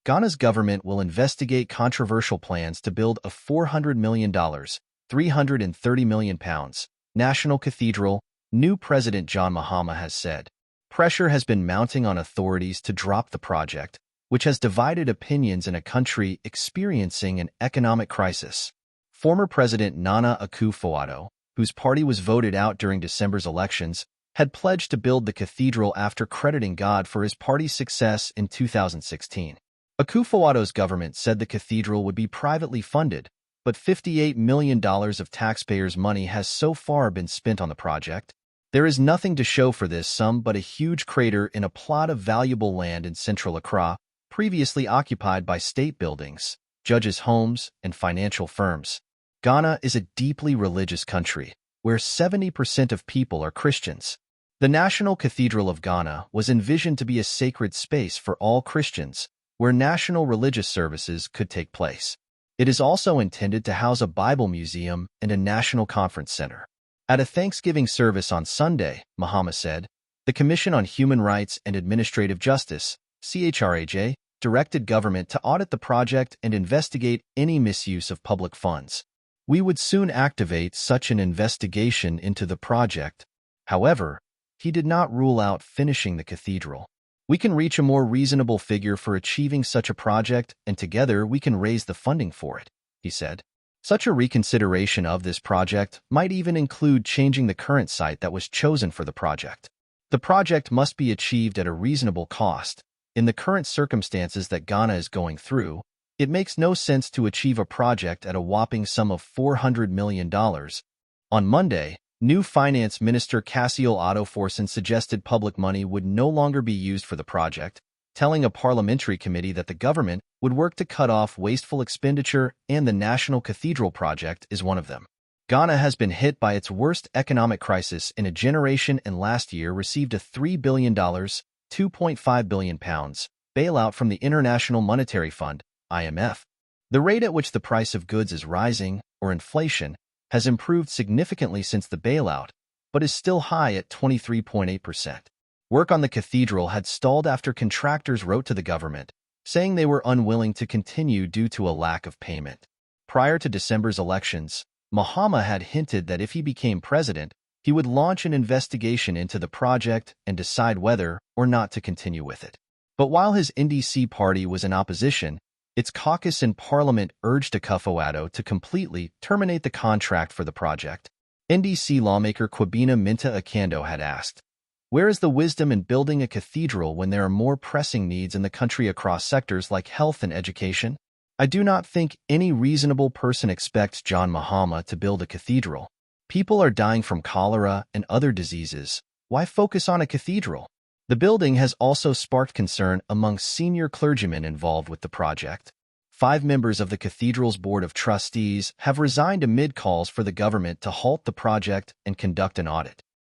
Ghana's government will investigate controversial plans to build a $400 million, £330 million, national cathedral, new President John Mahama has said. Pressure has been mounting on authorities to drop the project, which has divided opinions in a country experiencing an economic crisis. Former President Nana Akufo-Addo, whose party was voted out during December's elections, had pledged to build the cathedral after crediting God for his party's success in 2016. Akufo-Addo's government said the cathedral would be privately funded, but $58 million of taxpayers' money has so far been spent on the project. There is nothing to show for this sum but a huge crater in a plot of valuable land in central Accra, previously occupied by state buildings, judges' homes, and financial firms. Ghana is a deeply religious country, where 70% of people are Christians. The National Cathedral of Ghana was envisioned to be a sacred space for all Christians, where national religious services could take place. It is also intended to house a Bible museum and a national conference center. At a Thanksgiving service on Sunday, Mahama said, the Commission on Human Rights and Administrative Justice, CHRAJ, directed government to audit the project and investigate any misuse of public funds. We would soon activate such an investigation into the project. However, he did not rule out finishing the cathedral. We can reach a more reasonable figure for achieving such a project, and together we can raise the funding for it, he said. Such a reconsideration of this project might even include changing the current site that was chosen for the project. The project must be achieved at a reasonable cost. In the current circumstances that Ghana is going through, it makes no sense to achieve a project at a whopping sum of $400 million. On Monday, new Finance Minister Cassiel Addo-Forson suggested public money would no longer be used for the project, telling a parliamentary committee that the government would work to cut off wasteful expenditure, and the National Cathedral project is one of them. Ghana has been hit by its worst economic crisis in a generation and last year received a $3 billion, £2.5 billion, bailout from the International Monetary Fund, IMF. The rate at which the price of goods is rising, or inflation, has improved significantly since the bailout, but is still high at 23.8%. Work on the cathedral had stalled after contractors wrote to the government, saying they were unwilling to continue due to a lack of payment. Prior to December's elections, Mahama had hinted that if he became president, he would launch an investigation into the project and decide whether or not to continue with it. But while his NDC party was in opposition, its caucus in Parliament urged Akufo-Addo to completely terminate the contract for the project. NDC lawmaker Kwabena Minta-Akando had asked, "Where is the wisdom in building a cathedral when there are more pressing needs in the country across sectors like health and education? I do not think any reasonable person expects John Mahama to build a cathedral. People are dying from cholera and other diseases. Why focus on a cathedral?" The building has also sparked concern among senior clergymen involved with the project. 5 members of the cathedral's board of trustees have resigned amid calls for the government to halt the project and conduct an audit.